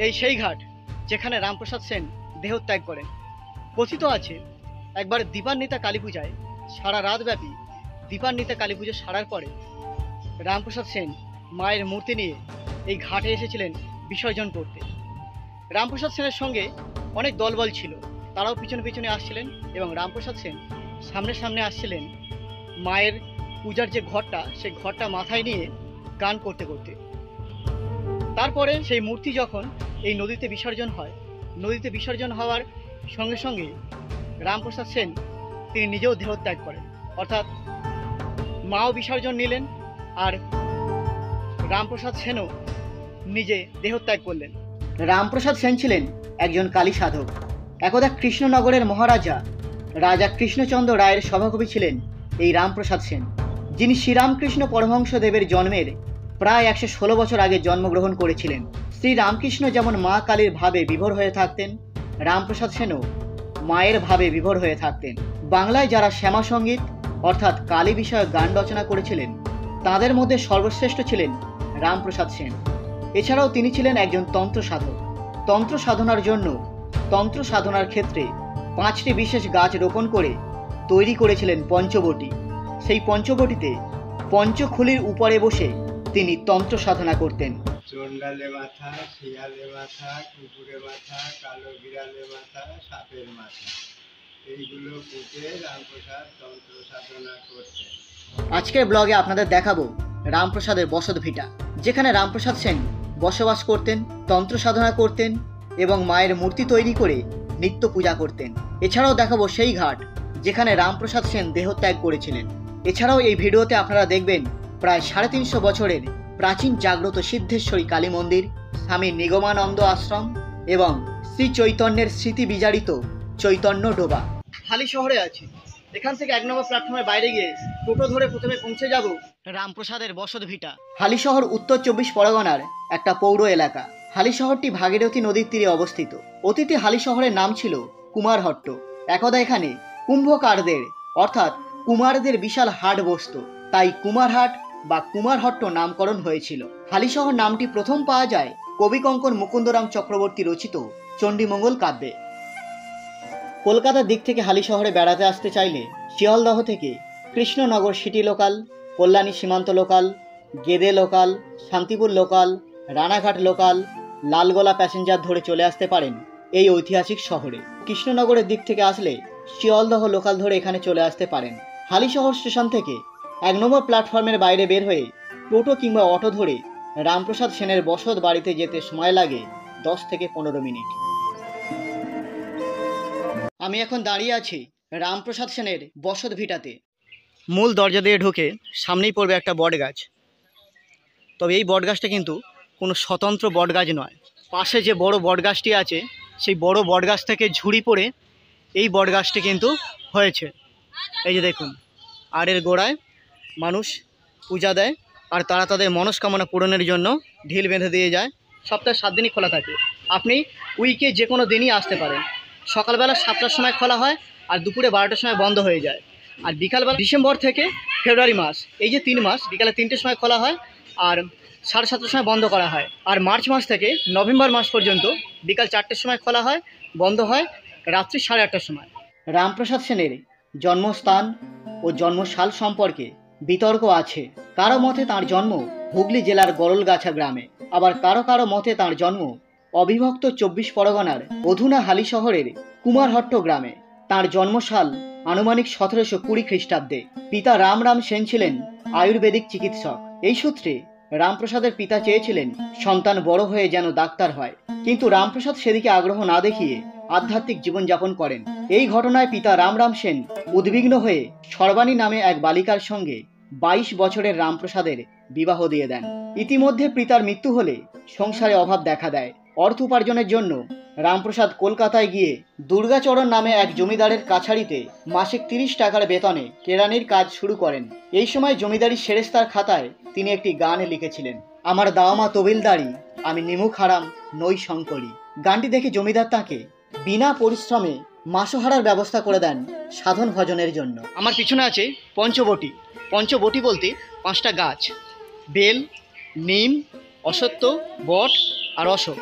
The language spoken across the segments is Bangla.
এই সেই ঘাট যেখানে রামপ্রসাদ সেন দেহত্যাগ করেন। কথিত আছে একবার দীপান্বিতা কালী পূজায় সারা রাতব্যাপী দীপান্বিতা কালী পুজো সারার পরে রামপ্রসাদ সেন মায়ের মূর্তি নিয়ে এই ঘাটে এসেছিলেন বিসর্জন করতে। রামপ্রসাদ সেনের সঙ্গে অনেক দলবল ছিল, তারাও পিছনে পিছনে আসছিলেন এবং রামপ্রসাদ সেন সামনে সামনে আসছিলেন মায়ের পূজার যে ঘরটা সেই ঘরটা মাথায় নিয়ে গান করতে করতে। তারপরে সেই মূর্তি যখন এই নদীতে বিসর্জন হয়, নদীতে বিসর্জন হওয়ার সঙ্গে সঙ্গে রামপ্রসাদ সেন তিনি নিজেও দেহত্যাগ করেন, অর্থাৎ মাও বিসর্জন নিলেন আর রামপ্রসাদ সেনও নিজে দেহত্যাগ করলেন। রামপ্রসাদ সেন ছিলেন একজন কালী সাধক। একদা কৃষ্ণনগরের মহারাজা রাজা কৃষ্ণচন্দ্র রায়ের সভাকবি ছিলেন এই রামপ্রসাদ সেন, যিনি শ্রীরামকৃষ্ণ পরমহংসদেবের জন্মের প্রায় 116 বছর আগে জন্মগ্রহণ করেছিলেন। শ্রী রামকৃষ্ণ যেমন মা কালীর ভাবে বিভোর হয়ে থাকতেন, রামপ্রসাদ সেনও মায়ের ভাবে বিভোর হয়ে থাকতেন। বাংলায় যারা শ্যামা সঙ্গীত অর্থাৎ কালী বিষয়ক গান রচনা করেছিলেন তাদের মধ্যে সর্বশ্রেষ্ঠ ছিলেন রামপ্রসাদ সেন। এছাড়াও তিনি ছিলেন একজন তন্ত্র সাধক। তন্ত্র সাধনার জন্য তন্ত্র সাধনার ক্ষেত্রে 5টি বিশেষ গাছ রোপণ করে তৈরি করেছিলেন পঞ্চবটী। সেই পঞ্চবটিতে পঞ্চখুলির উপরে বসে তিনি তন্ত্র সাধনা করতেন। চন্ডালে মাথা, শিয়ালে মাথা, কুকুরে মাথা, কালো বিড়ালে মাথা, সাপের মাথা, এইগুলো পুঁতে রামপ্রসাদ তন্ত্র সাধনা করতেন। আজকের ব্লগে আপনাদের দেখাবো রামপ্রসাদের বসত ভিটা, যেখানে রামপ্রসাদ সেন বসবাস করতেন, তন্ত্র সাধনা করতেন এবং মায়ের মূর্তি তৈরি করে নিত্য পূজা করতেন। এছাড়াও দেখাবো সেই ঘাট যেখানে রামপ্রসাদ সেন দেহত্যাগ করেছিলেন। এছাড়াও এই ভিডিওতে আপনারা দেখবেন প্রায় 350 বছরের প্রাচীন জাগ্রত সিদ্ধেশ্বরী কালী মন্দির, স্বামী নিগমানন্দ আশ্রম এবং শ্রী চৈতন্যের স্মৃতি বিজারিত চৈতন্য ডোবা। হালি শহরে আছি, এখান থেকে 1 নম্বর প্ল্যাটফর্মের বাইরে গিয়ে টোটো ধরে প্রথমে পৌঁছে যাব রামপ্রসাদের বসত ভিটা। হালি শহর উত্তর 24 পরগনার একটা পৌর এলাকা। হালি শহরটি ভাগীরথী নদীর তীরে অবস্থিত। অতীতে হালি শহরের নাম ছিল কুমারহট্ট। একদা এখানে কুম্ভকারদের অর্থাৎ কুমারদের বিশাল হাট বসত, তাই কুমারহাট বা কুমারহট্ট নামকরণ হয়েছিল। হালি শহর নামটি প্রথম পাওয়া যায় কবি কঙ্কন মুকুন্দরাম চক্রবর্তী রচিত চণ্ডীমঙ্গল কাব্যে। কলকাতার দিক থেকে হালি শহরে বেড়াতে আসতে চাইলে শিয়ালদহ থেকে কৃষ্ণনগর সিটি লোকাল, কল্যাণী সীমান্ত local, Gede local, Shantipur local, Ranaghat local, Lalgola passenger ধরে চলে আসতে পারেন এই ঐতিহাসিক শহরে। কৃষ্ণনগরের দিক থেকে আসলে শিয়ালদহ লোকাল ধরে এখানে চলে আসতে পারেন। হালি শহর স্টেশন থেকে 1 নম্বর প্ল্যাটফর্মের বাইরে বের হয়ে টোটো কিংবা অটো ধরে রামপ্রসাদ সেনের বসত বাড়িতে যেতে সময় লাগে 10 থেকে 15 মিনিট। আমি এখন দাঁড়িয়ে আছি রামপ্রসাদ সেনের বসত ভিটাতে। মূল দরজা দিয়ে ঢুকে সামনেই পড়বে একটা বট গাছ। তবে এই বট গাছটা কিন্তু কোনো স্বতন্ত্র বট গাছ নয়। পাশে যে বড় বট গাছটি আছে সেই বড় বট গাছ থেকে ঝুড়ি পড়ে এই বট গাছটি কিন্তু হয়েছে। এই যে দেখুন, আর এর গোড়ায় মানুষ পূজা দেয় আর তারা তাদের মনস্কামনা পূরণের জন্য ঢিল বেঁধে দিয়ে যায়। সপ্তাহে 7 দিনই খোলা থাকে। আপনি উইকে যে কোনো দিনই আসতে পারেন। সকালবেলা 7টার সময় খোলা হয় আর দুপুরে 12টার সময় বন্ধ হয়ে যায়। আর বিকালবেলা ডিসেম্বর থেকে ফেব্রুয়ারি মাস, এই যে 3 মাস, বিকালে 3টের সময় খোলা হয় আর 7:30টার সময় বন্ধ করা হয়। আর মার্চ মাস থেকে নভেম্বর মাস পর্যন্ত বিকাল 4টের সময় খোলা হয়, বন্ধ হয় রাত্রি 8:30টার সময়। রামপ্রসাদ সেনের জন্মস্থান ও জন্মসাল সম্পর্কে বিতর্ক আছে। কারো মতে তাঁর জন্ম হুগলি জেলার গরলগাছা গ্রামে, আবার কারো কারো মতে তাঁর জন্ম অবিভক্ত 24 পরগনার অধুনা হালি শহরের কুমারহট্ট গ্রামে। তাঁর জন্মসাল আনুমানিক 1720 খ্রিস্টাব্দে। পিতা রাম সেন ছিলেন আয়ুর্বেদিক চিকিৎসক। এই সূত্রে রামপ্রসাদের পিতা চেয়েছিলেন সন্তান বড় হয়ে যেন ডাক্তার হয়, কিন্তু রামপ্রসাদ সেদিকে আগ্রহ না দেখিয়ে আধ্যাত্মিক জীবনযাপন করেন। এই ঘটনায় পিতা রাম সেন উদ্বিগ্ন হয়ে সর্বাণী নামে এক বালিকার সঙ্গে 22 বছরের রামপ্রসাদের বিবাহ দিয়ে দেন। ইতিমধ্যে পিতার মৃত্যু হলে সংসারে অভাব দেখা দেয়। অর্থ উপার্জনের জন্য রামপ্রসাদ কলকাতায় গিয়ে দুর্গাচরণ নামে এক জমিদারের কাছারিতে মাসিক 30 টাকার বেতনে কেরানির কাজ শুরু করেন। এই সময় জমিদারি সেরেস্তার খাতায় তিনি একটি গান লিখেছিলেন, আমার দাওমা তবিলদারি, আমি নিমুখ হারাম নই শঙ্করী। গানটি দেখে জমিদার তাকে বিনা পরিশ্রমে মাসোহারার ব্যবস্থা করে দেন সাধন ভজনের জন্য। আমার পিছনে আছে পঞ্চবটী। পঞ্চবটী বলতে 5টা গাছ, বেল, নিম, অশ্বত্থ, বট আর অশোক।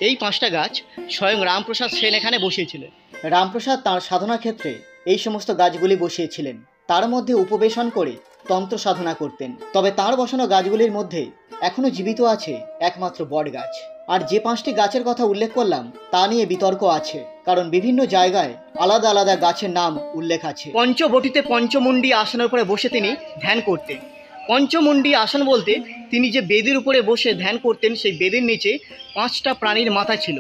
এই 5টা গাছ স্বয়ং রামপ্রসাদ সেন এখানে বসিয়েছিলেন। রামপ্রসাদ তাঁর সাধনা ক্ষেত্রে এই সমস্ত গাছগুলি বসিয়েছিলেন। তার মধ্যে উপবেশন করে তন্ত্র সাধনা করতেন। তবে তাঁর বসানো গাছগুলির মধ্যে এখনো জীবিত আছে একমাত্র বট গাছ। আর যে 5টি গাছের কথা উল্লেখ করলাম তা নিয়ে বিতর্ক আছে, কারণ বিভিন্ন জায়গায় আলাদা আলাদা গাছের নাম উল্লেখ আছে। পঞ্চবটিতে পঞ্চমুণ্ডী আসনের উপরে বসে তিনি ধ্যান করতেন। পঞ্চমুণ্ডী আসন বলতে তিনি যে বেদির উপরে বসে ধ্যান করতেন, সেই বেদির নিচে 5টা প্রাণীর মাথা ছিল।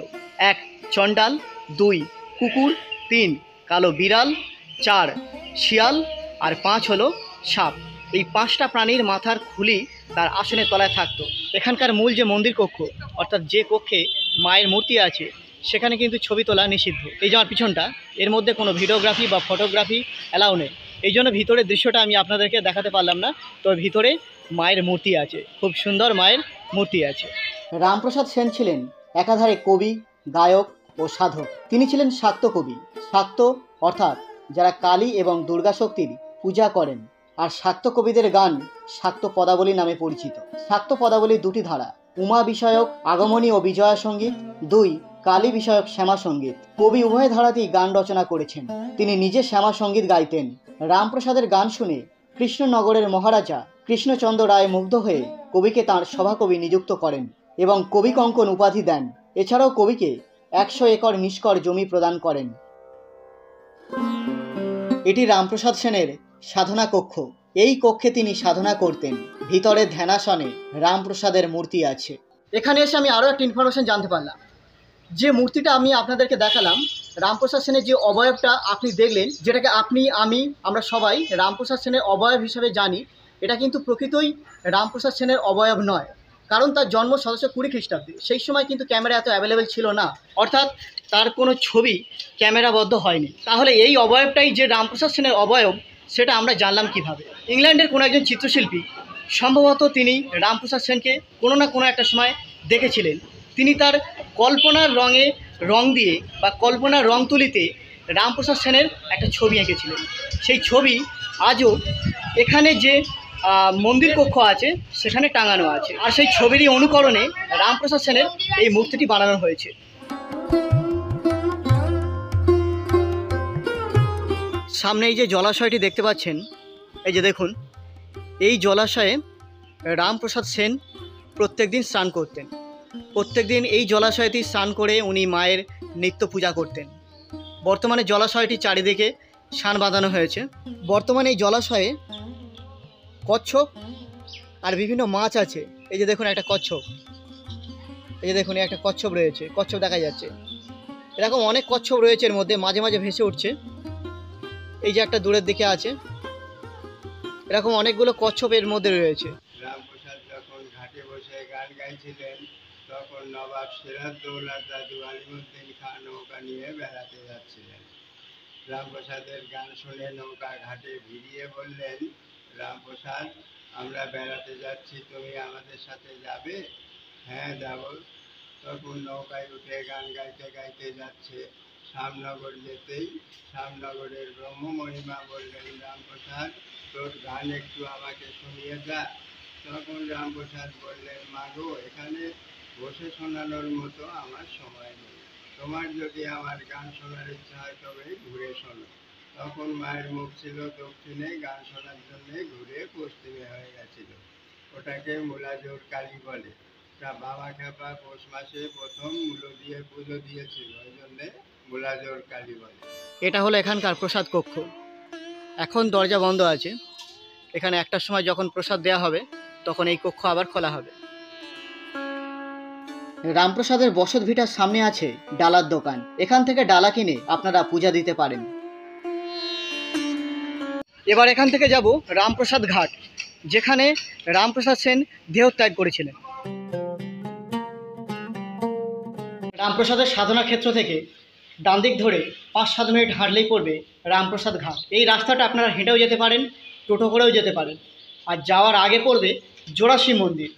1 চণ্ডাল, 2 কুকুর, 3 কালো বিড়াল, 4 শিয়াল, আর 5 হলো সাপ। এই 5টা প্রাণীর মাথার খুলি তার আসনের তলায় থাকতো। এখানকার মূল যে মন্দির কক্ষ, অর্থাৎ যে কক্ষে মায়ের মূর্তি আছে, সেখানে কিন্তু ছবি তোলা নিষিদ্ধ। এই যে আমার পিছনটা, এর মধ্যে কোনো ভিডিওগ্রাফি বা ফটোগ্রাফি অ্যালাউ নেই। এই জন্য ভিতরের দৃশ্যটা আমি আপনাদেরকে দেখাতে পারলাম না। তবে ভিতরে মায়ের মূর্তি আছে, খুব সুন্দর মায়ের মূর্তি আছে। রামপ্রসাদ সেন ছিলেন একাধারে কবি, গায়ক ও সাধক। তিনি ছিলেন শাক্ত কবি। শাক্ত অর্থাৎ যারা কালী এবং দুর্গা শক্তির পূজা করেন। আর শাক্ত কবিদের গান শাক্ত পদাবলী নামে পরিচিত। শাক্ত পদাবলীর 2টি ধারা, উমা বিষয়ক আগমনী ও বিজয়া সঙ্গীত, 2 কালী বিষয়ক শ্যামা সঙ্গীত। কবি উভয় ধারাতেই গান রচনা করেছেন। তিনি নিজে শ্যামা সঙ্গীত গাইতেন। রামপ্রসাদের গান শুনে কৃষ্ণনগরের মহারাজা কৃষ্ণচন্দ্র রায় মুগ্ধ হয়ে কবিকে তাঁর সভাকবি নিযুক্ত করেন এবং কবি কঙ্কন উপাধি দেন। এছাড়াও কবিকে 100 একর নিষ্কর জমি প্রদান করেন। এটি রামপ্রসাদ সেনের সাধনা কক্ষ। এই কক্ষে তিনি সাধনা করতেন। ভিতরে ধ্যানাসনে রামপ্রসাদের মূর্তি আছে। এখানে এসে আমি আরও একটা ইনফরমেশন জানতে পারলাম। যে মূর্তিটা আমি আপনাদেরকে দেখালাম, রামপ্রসাদ সেনের যে অবয়বটা আপনি দেখলেন, যেটাকে আপনি, আমরা সবাই রামপ্রসাদ সেনের অবয়ব হিসেবে জানি, এটা কিন্তু প্রকৃতই রামপ্রসাদ সেনের অবয়ব নয়। কারণ তার জন্ম 1720 খ্রিস্টাব্দে। সেই সময় কিন্তু ক্যামেরা এত অ্যাভেলেবেল ছিল না, অর্থাৎ তার কোনো ছবি ক্যামেরাবদ্ধ হয়নি। তাহলে এই অবয়বটাই যে রামপ্রসাদ সেনের অবয়ব, সেটা আমরা জানলাম কিভাবে? ইংল্যান্ডের কোনো একজন চিত্রশিল্পী সম্ভবত তিনি রামপ্রসাদ সেনকে কোনো না কোনো একটা সময় দেখেছিলেন। তিনি তার কল্পনার রঙে রং দিয়ে বা কল্পনার রং তুলিতে রামপ্রসাদ সেনের একটা ছবি এঁকেছিলেন। সেই ছবি আজও এখানে যে মন্দির কক্ষ আছে সেখানে টাঙানো আছে। আর সেই ছবিরই অনুকরণে রামপ্রসাদ সেনের এই মূর্তিটি বানানো হয়েছে। সামনে এই যে জলাশয়টি দেখতে পাচ্ছেন, এই যে দেখুন, এই জলাশয়ে রামপ্রসাদ সেন প্রত্যেকদিন স্নান করতেন। প্রত্যেকদিন এই জলাশয়টি স্নান করে উনি মায়ের নিত্য পূজা করতেন। বর্তমানে জলাশয়টি চারিদিকে শান বাঁধানো হয়েছে। বর্তমানে এই জলাশয়ে কচ্ছপ আর বিভিন্ন মাছ আছে। এই যে দেখুন একটা কচ্ছপ, এই যে দেখুন একটা কচ্ছপ রয়েছে, কচ্ছপ দেখা যাচ্ছে। এরকম অনেক কচ্ছপ রয়েছে এর মধ্যে, মাঝে মাঝে ভেসে উঠছে। এই যে একটা দূরের দিকে আছে, এরকম অনেকগুলো কচ্ছপ এর মধ্যে রয়েছে। রামপ্রসাদ যখন ঘাটে বসে গান গাইছিলেন, তখন নবাব সিরাজদৌল্লার দাদু আলিমুদ্দিন খান নৌকা নিয়ে বেড়াতে যাচ্ছিলেন। রামপ্রসাদের গান শুনে নৌকা ঘাটে ভিড়িয়ে বললেন, রামপ্রসাদ, আমরা বেড়াতে যাচ্ছি, তুমি আমাদের সাথে যাবে? হ্যাঁ, যাব। তখন নৌকায় উঠে গান গাইতে গাইতে যাচ্ছে। শ্যামনগর যেতেই শ্যামনগরের ব্রহ্মমহিমা বললেন, রামপ্রসাদ, তোর গান একটু আমাকে শুনিয়ে যা। তখন রামপ্রসাদ বললেন, মাগো, এখানে বসে শোনানোর মতো আমার সময় নেই। তোমার যদি আমার গান শোনার ইচ্ছা হয় তবে ঘুরে শোনো। তখন মায়ের মুখ ছিল দক্ষিণে, গান শোনার জন্যে ঘুরে পশ্চিমে হয়ে গেছিল। ওটাকে মূলাজোর কালী বলে। তা বাবা খেপা পৌষ মাসে প্রথম মূলো দিয়ে পুজো দিয়েছিল, ওই জন্যে মূলাজোর কালী বলে। এটা হলো এখানকার প্রসাদ কক্ষ। এখন দরজা বন্ধ আছে। এখানে 1টার সময় যখন প্রসাদ দেওয়া হবে তখন এই কক্ষ আবার খোলা হবে। রামপ্রসাদের বসত ভিটার সামনে আছে ডালার দোকান। এখান থেকে ডালা কিনে আপনারা পূজা দিতে পারেন। এবার এখান থেকে যাব রামপ্রসাদ ঘাট, যেখানে রামপ্রসাদ সেন দেহত্যাগ করেছিলেন। রামপ্রসাদের সাধনা ক্ষেত্র থেকে ডান দিক ধরে 5-7 মিনিট হাঁটলেই পড়বে রামপ্রসাদ ঘাট। এই রাস্তাটা আপনারা হেঁটেও যেতে পারেন, টোটো করেও যেতে পারেন। আর যাওয়ার আগে পড়বে জোড়াশিব মন্দির।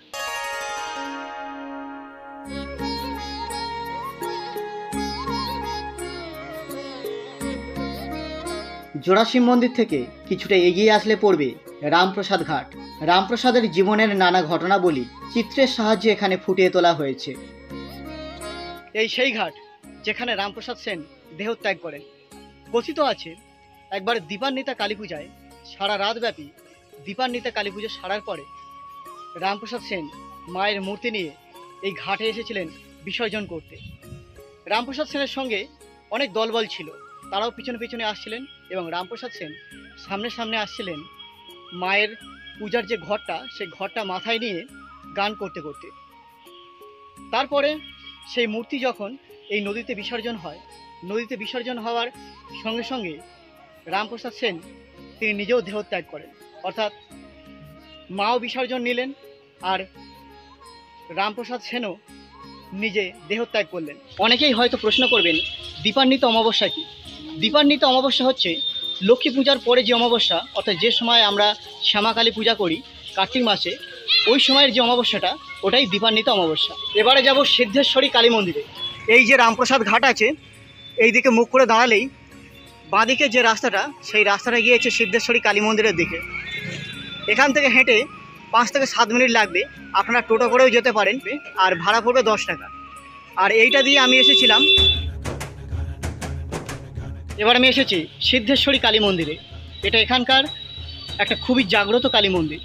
জোড়াশিব মন্দির থেকে কিছুটা এগিয়ে আসলে পড়বে রামপ্রসাদ ঘাট। রামপ্রসাদের জীবনের নানা ঘটনাবলী চিত্রের সাহায্যে এখানে ফুটিয়ে তোলা হয়েছে। এই সেই ঘাট যেখানে রামপ্রসাদ সেন দেহত্যাগ করেন। কথিত আছে একবার দীপান্বিতা কালী পূজায় সারা রাতব্যাপী দীপান্বিতা কালী পুজো সারার পরে রামপ্রসাদ সেন মায়ের মূর্তি নিয়ে এই ঘাটে এসেছিলেন বিসর্জন করতে। রামপ্রসাদ সেনের সঙ্গে অনেক দলবল ছিল, তারাও পিছনে পিছনে আসছিলেন এবং রামপ্রসাদ সেন সামনে সামনে আসছিলেন মায়ের পূজার যে ঘরটা, সেই ঘরটা মাথায় নিয়ে গান করতে করতে। তারপরে সেই মূর্তি যখন এই নদীতে বিসর্জন হয়, নদীতে বিসর্জন হওয়ার সঙ্গে সঙ্গে রামপ্রসাদ সেন তিনি নিজেও দেহত্যাগ করেন, অর্থাৎ মাও বিসর্জন নিলেন আর রামপ্রসাদ সেনও নিজে দেহত্যাগ করলেন। অনেকেই হয়তো প্রশ্ন করবেন দীপান্বিত অমাবস্যা কি? দীপান্বিত অমাবস্যা হচ্ছে লক্ষ্মী পূজার পরে যে অমাবস্যা, অর্থাৎ যে সময় আমরা শ্যামাকালী পূজা করি কার্তিক মাসে, ওই সময়ের যে অমাবস্যাটা ওটাই দীপান্বিত অমাবস্যা। এবারে যাব সিদ্ধেশ্বরী কালী মন্দিরে। এই যে রামপ্রসাদ ঘাট আছে, এই দিকে মুখ করে দাঁড়ালেই বাঁদিকে যে রাস্তাটা, সেই রাস্তাটা গিয়েছে সিদ্ধেশ্বরী কালী মন্দিরের দিকে। এখান থেকে হেঁটে 5 থেকে 7 মিনিট লাগবে, আপনারা টোটো করেও যেতে পারেন আর ভাড়া পড়বে 10 টাকা। আর এইটা দিয়ে আমি এসেছিলাম, এবার আমি এসেছি সিদ্ধেশ্বরী কালী মন্দিরে। এটা এখানকার একটা খুবই জাগ্রত কালী মন্দির,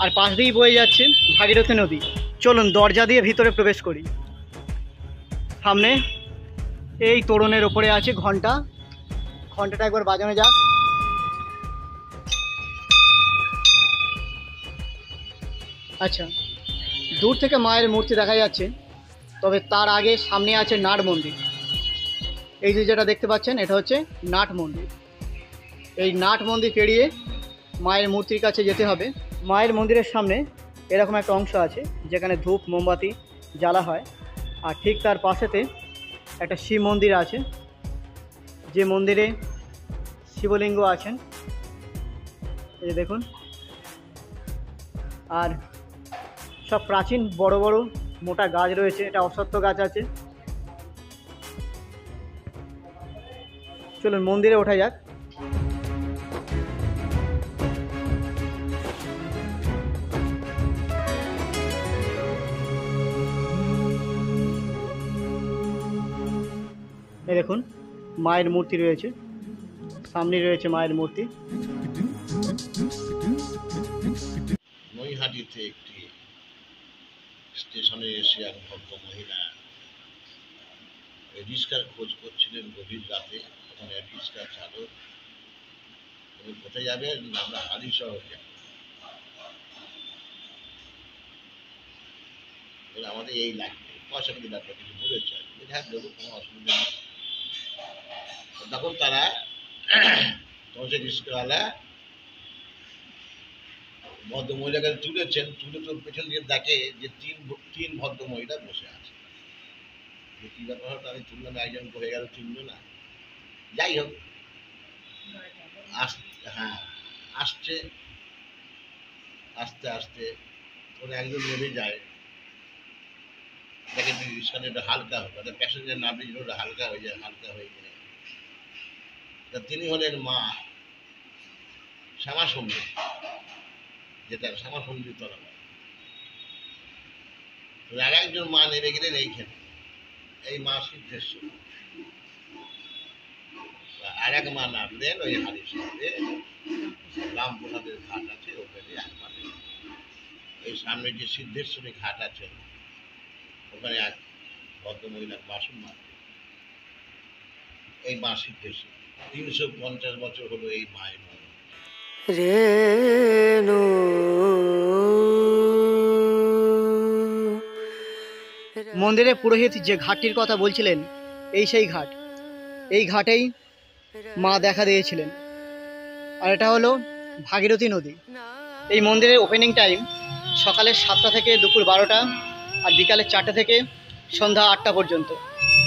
আর পাশ দিয়েই বয়ে যাচ্ছে ভাগীরথী নদী। চলুন দরজা দিয়ে ভিতরে প্রবেশ করি। সামনে এই তোরণের ওপরে আছে ঘন্টা, ঘন্টাটা একবার বাজানো যাক। আচ্ছা, দূর থেকে মায়ের মূর্তি দেখা যাচ্ছে, তবে তার আগে সামনে আছে নাট মন্দির। এই যে যেটা দেখতে পাচ্ছেন এটা হচ্ছে নাট মন্দির। এই নাট মন্দির পেরিয়ে মায়ের মূর্তির কাছে যেতে হবে। মায়ের মন্দিরের সামনে এরকম একটা অংশ আছে যেখানে ধূপ মোমবাতি জ্বালা হয়, আর ঠিক তার পাশেতে একটা শিব মন্দির আছে, যে মন্দিরে শিবলিঙ্গ আছেন, এই দেখুন। আর সব প্রাচীন বড় বড় মোটা গাছ রয়েছে, এটা অশ্বত্থ গাছ আছে। চলুন মন্দিরে ওঠা যাক। এই দেখুন মায়ের মূর্তি রয়েছে, সামনে রয়েছে মায়ের মূর্তি। নৈহাটিতে একটি স্টেশনে এসে এক ভদ্র মহিলা রিক্সার খোঁজ করছিলেন গভীর রাতে। তখন এক রিক্সার চালক, তুমি কোথায় যাবে? আমরা হালি শহর যাব। আমাদের এই লাগবে, পয়সা কিন্তু লাগবে, কিছু বলেছে। হ্যাঁ দেবো, কোনো অসুবিধা নেই। তখন তারা, তখন সে রিক্সাওয়ালা ভদ্র মহিলাকে তুলেছেন, তুলে তো পেছন দিকে দেখে যে তিন ভদ্র মহিলা বসে আছে। কি ব্যাপার হতো, আমি তুললাম, একজন হয়ে গেল, তুললো না। যাই হোক, আসছে আস্তে আস্তে ওরা একজন নেমে যায়, দেখেন রিক্সাটা একটু হালকা হবে, অর্থাৎ প্যাসেঞ্জার নামলে ওটা হালকা হয়ে যায়, হালকা হয়ে যায়। তা তিনি হলেন মা শ্যামাসুন্দরী, যেটা শ্যামাসুন্দরী তলা। আর একজন মা নেমে গেলেন এইখানে, এই মা সিদ্ধেশ্বরী। আর এক মা নামলেন ওই হাড়ির সাথে, রামপ্রসাদের ঘাট আছে ওখানে একবারে। এই সামনে যে সিদ্ধেশ্বরী ঘাট আছে, ওখানে এক ভদ্রমহিলার বাসন মারবে। এই মা সিদ্ধেশ্বরী 350 বছর হলো এই মায়ের মন্দিরে পুরোহিত যে ঘাটটির কথা বলছিলেন, এই সেই ঘাট। এই ঘাটেই মা দেখা দিয়েছিলেন, আর এটা হলো ভাগীরথী নদী। এই মন্দিরের ওপেনিং টাইম সকালে 7টা থেকে দুপুর 12টা, আর বিকালে 4টা থেকে সন্ধ্যা 8টা পর্যন্ত।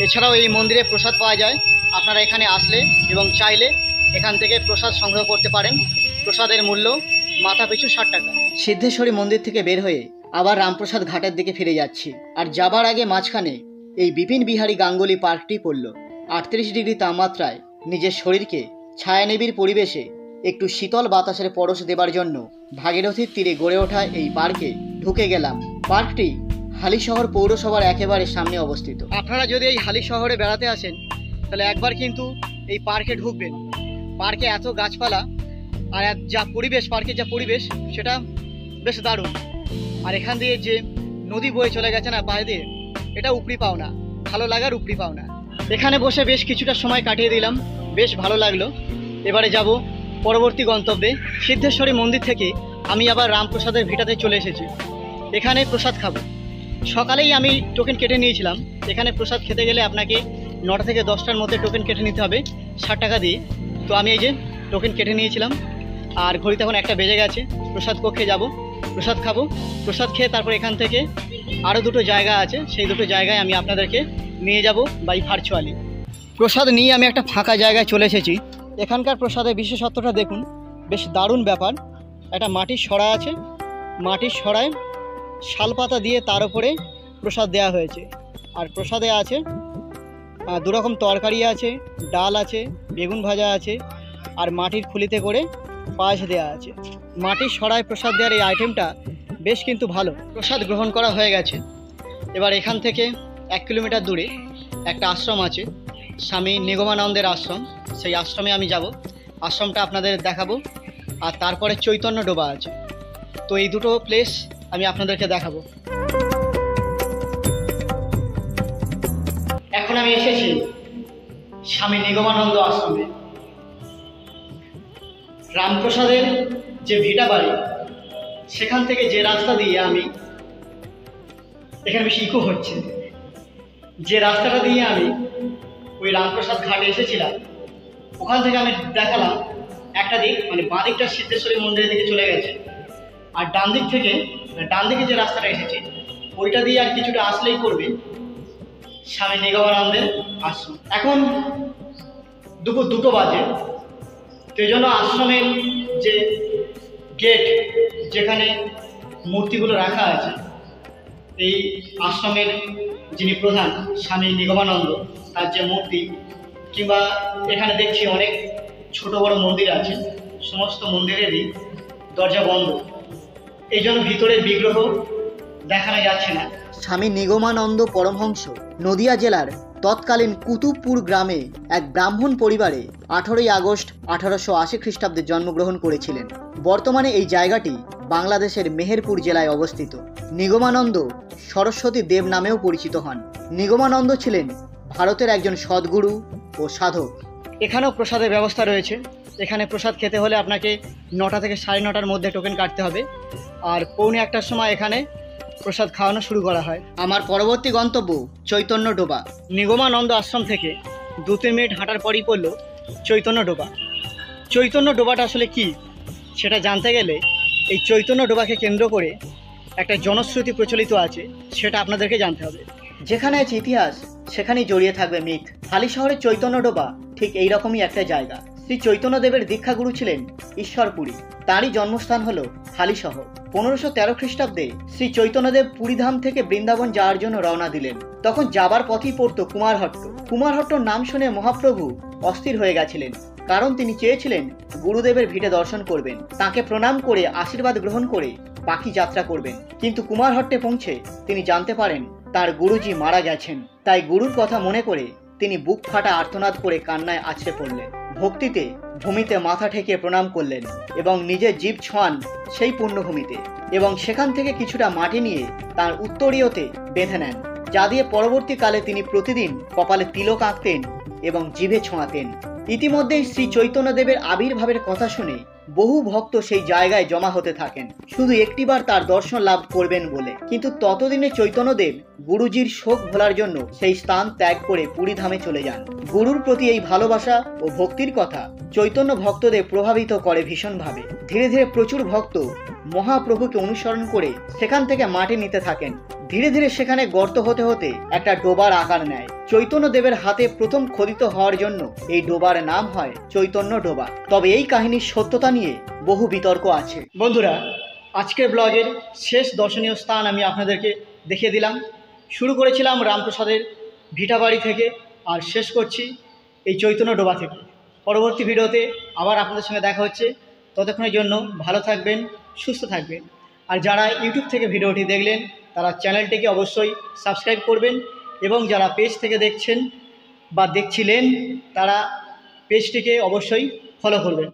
এছাড়াও এই মন্দিরে প্রসাদ পাওয়া যায়, আপনারা এখানে আসলে এবং চাইলে এখান থেকে প্রসাদ সংগ্রহ করতে পারেন। প্রসাদের মূল্য মাথা পিছু 60 টাকা। সিদ্ধেশ্বরী মন্দির থেকে বের হয়ে আবার রামপ্রসাদ ঘাটের দিকে ফিরে যাচ্ছি, আর যাবার আগে মাঝখানে এই বিপিন বিহারী গাঙ্গুলি পার্কটি পড়ল। 38 ডিগ্রি তাপমাত্রায় নিজের শরীরকে ছায়ানিবিড় পরিবেশে একটু শীতল বাতাসের পরশ দেবার জন্য ভাগীরথীর তীরে গড়ে ওঠা এই পার্কে ঢুকে গেলাম। পার্কটি হালিশহর পৌরসভার একেবারে সামনে অবস্থিত। আপনারা যদি এই হালি শহরে বেড়াতে আসেন তাহলে একবার কিন্তু এই পার্কে ঢুকবেন। পার্কে এত গাছপালা আর যা পরিবেশ, পার্কের যা পরিবেশ সেটা বেশ দারুণ। আর এখান দিয়ে যে নদী বয়ে চলে গেছে না পায়ে দিয়ে, এটা উপরি পাওনা, ভালো লাগার উপরি পাওনা। এখানে বসে বেশ কিছুটা সময় কাটিয়ে দিলাম, বেশ ভালো লাগলো। এবারে যাব পরবর্তী গন্তব্যে। সিদ্ধেশ্বরী মন্দির থেকে আমি আবার রামপ্রসাদের ভিটাতে চলে এসেছি। এখানে প্রসাদ খাবো। সকালেই আমি টোকেন কেটে নিয়েছিলাম। এখানে প্রসাদ খেতে গেলে আপনাকে 9টা থেকে 10টার মধ্যে টোকেন কেটে নিতে হবে 60 টাকা দিয়ে। তো আমি এই যে টোকেন কেটে নিয়েছিলাম, আর ঘড়িতে এখন 1টা বেজে গেছে। প্রসাদ কক্ষে যাব, প্রসাদ খাবো। প্রসাদ খেয়ে তারপর এখান থেকে আরও 2টো জায়গা আছে, সেই 2টো জায়গায় আমি আপনাদেরকে নিয়ে যাব বাই ভার্চুয়ালি। প্রসাদ নিয়ে আমি একটা ফাঁকা জায়গায় চলে এসেছি। এখানকার প্রসাদের বিশেষত্বটা দেখুন, বেশ দারুণ ব্যাপার। একটা মাটির সরা আছে, মাটির সরায় শালপাতা দিয়ে তার উপরে প্রসাদ দেওয়া হয়েছে। আর প্রসাদে আছে 2 রকম তরকারি আছে, ডাল আছে, বেগুন ভাজা আছে, আর মাটির খুলিতে করে পায়েস দেওয়া আছে। মাটির সরায় প্রসাদ দেওয়ার এই আইটেমটা বেশ কিন্তু ভালো। প্রসাদ গ্রহণ করা হয়ে গেছে। এবার এখান থেকে 1 কিলোমিটার দূরে একটা আশ্রম আছে, স্বামী নিগমানন্দের আশ্রম। সেই আশ্রমে আমি যাব, আশ্রমটা আপনাদের দেখাবো। আর তারপরে চৈতন্য ডোবা আছে। তো এই 2টো প্লেস আমি আপনাদেরকে দেখাবো। এখন আমি এসেছি স্বামী নিগমানন্দ আশ্রমে। রামপ্রসাদের যে ভিটা বাড়ি, সেখান থেকে যে রাস্তা দিয়ে আমি, এখানে বেশি ইকো হচ্ছে, যে রাস্তাটা দিয়ে আমি ওই রামপ্রসাদ ঘাটে এসেছিলাম, ওখান থেকে আমি দেখালাম একটা দিক, মানে বাঁ দিকটা সিদ্ধেশ্বরী মন্দিরের দিকে চলে গেছে, আর ডান দিকে যে রাস্তাটা এসেছে ওইটা দিয়ে আর কিছুটা আসলেই করবে স্বামী নিগমানন্দের আশ্রম। এখন দুপুর 2টো বাজে। তো এই জন্য আশ্রমের যে গেট, যেখানে মূর্তিগুলো রাখা আছে, এই আশ্রমের যিনি প্রধান স্বামী নিগমানন্দ, তার যে মূর্তি, কিংবা এখানে দেখছি অনেক ছোট বড় মন্দির আছে, সমস্ত মন্দিরেরই দরজা বন্ধ। এই জন্য ভিতরের বিগ্রহ দেখানো যাচ্ছে না। স্বামী নিগমানন্দ পরমহংস নদিয়া জেলার তৎকালীন কুতুবপুর গ্রামে এক ব্রাহ্মণ পরিবারে 18ই আগস্ট 1880 খ্রিস্টাব্দে জন্মগ্রহণ করেছিলেন। বর্তমানে এই জায়গাটি বাংলাদেশের মেহেরপুর জেলায় অবস্থিত। নিগমানন্দ সরস্বতী দেব নামেও পরিচিত হন। নিগমানন্দ ছিলেন ভারতের একজন সদ্গুরু ও সাধক। এখানেও প্রসাদের ব্যবস্থা রয়েছে। এখানে প্রসাদ খেতে হলে আপনাকে 9টা থেকে 9:30টার মধ্যে টোকেন কাটতে হবে, আর 1:45টার সময় এখানে প্রসাদ খাওয়ানো শুরু করা হয়। আমার পরবর্তী গন্তব্য চৈতন্য ডোবা। নিগমানন্দ আশ্রম থেকে 2-3 মিনিট হাঁটার পরই পড়ল চৈতন্য ডোবা। চৈতন্য ডোবাটা আসলে কি সেটা জানতে গেলে এই চৈতন্য ডোবাকে কেন্দ্র করে একটা জনশ্রুতি প্রচলিত আছে, সেটা আপনাদেরকে জানতে হবে। যেখানে আছে ইতিহাস, সেখানেই জড়িয়ে থাকবে মিথ। হালি শহরের চৈতন্য ডোবা ঠিক এইরকমই একটা জায়গা। শ্রী চৈতন্যদেবের দীক্ষাগুরু ছিলেন ঈশ্বরপুরী, তাঁরই জন্মস্থান হলো হালি শহর। 1513 খ্রিস্টাব্দে শ্রী চৈতন্যদেব পুরীধাম থেকে বৃন্দাবন যাওয়ার জন্য রওনা দিলেন। তখন যাবার পথই পড়তো কুমারহট্ট। কুমারহট্টর নাম শুনে মহাপ্রভু অস্থির হয়ে গেছিলেন, কারণ তিনি চেয়েছিলেন গুরুদেবের ভিটে দর্শন করবেন, তাকে প্রণাম করে আশীর্বাদ গ্রহণ করে বাকি যাত্রা করবেন। কিন্তু কুমারহট্টে পৌঁছে তিনি জানতে পারেন তার গুরুজি মারা গেছেন। তাই গুরুর কথা মনে করে তিনি বুক ফাটা আর্তনাদ করে কান্নায় আছড়ে পড়লেন। ভক্তিতে ভূমিতে মাথা ঠেকিয়ে প্রণাম করলেন এবং নিজের জীব ছোঁয়ান সেই পুণ্যভূমিতে, এবং সেখান থেকে কিছুটা মাটি নিয়ে তার উত্তরীয়তে বেঁধে নেন, যা দিয়ে পরবর্তীকালে তিনি প্রতিদিন কপালে তিলক আঁকতেন এবং জিভে ছোঁয়াতেন। ইতিমধ্যেই শ্রী চৈতন্যদেবের আবির্ভাবের কথা শুনে বহু ভক্ত সেই জায়গায় জমা হতে থাকেন, শুধু একটিবার তার দর্শন লাভ করবেন বলে। কিন্তু ততদিনে চৈতন্যদেব গুরুজির শোক ভোলার জন্য সেই স্থান ত্যাগ করে পুরীধামে চলে যান। গুরুর প্রতি এই ভালোবাসা ও ভক্তির কথা চৈতন্য ভক্তদের প্রভাবিত করে ভীষণভাবে। ধীরে ধীরে প্রচুর ভক্ত মহাপ্রভুকে অনুসরণ করে সেখান থেকে মাটি নিতে থাকেন। ধীরে ধীরে সেখানে গর্ত হতে হতে একটা ডোবার আকার নেয়। চৈতন্যদেবের হাতে প্রথম খোদিত হওয়ার জন্য এই ডোবার নাম হয় চৈতন্য ডোবা। তবে এই কাহিনীর সত্যতা নিয়ে বহু বিতর্ক আছে। বন্ধুরা, আজকের ব্লগের শেষ দর্শনীয় স্থান আমি আপনাদেরকে দেখিয়ে দিলাম। শুরু করেছিলাম রামপ্রসাদের ভিটাবাড়ি থেকে, আর শেষ করছি এই চৈতন্য ডোবা থেকে। পরবর্তী ভিডিওতে আবার আপনাদের সঙ্গে দেখা হচ্ছে। ততক্ষণের জন্য ভালো থাকবেন, সুস্থ থাকবেন। আর যারা ইউটিউব থেকে ভিডিওটি দেখলেন তারা চ্যানেলটিকে অবশ্যই সাবস্ক্রাইব করবেন এবং যারা পেজ থেকে দেখছেন বা দেখছিলেন তারা পেজটিকে অবশ্যই ফলো করবেন।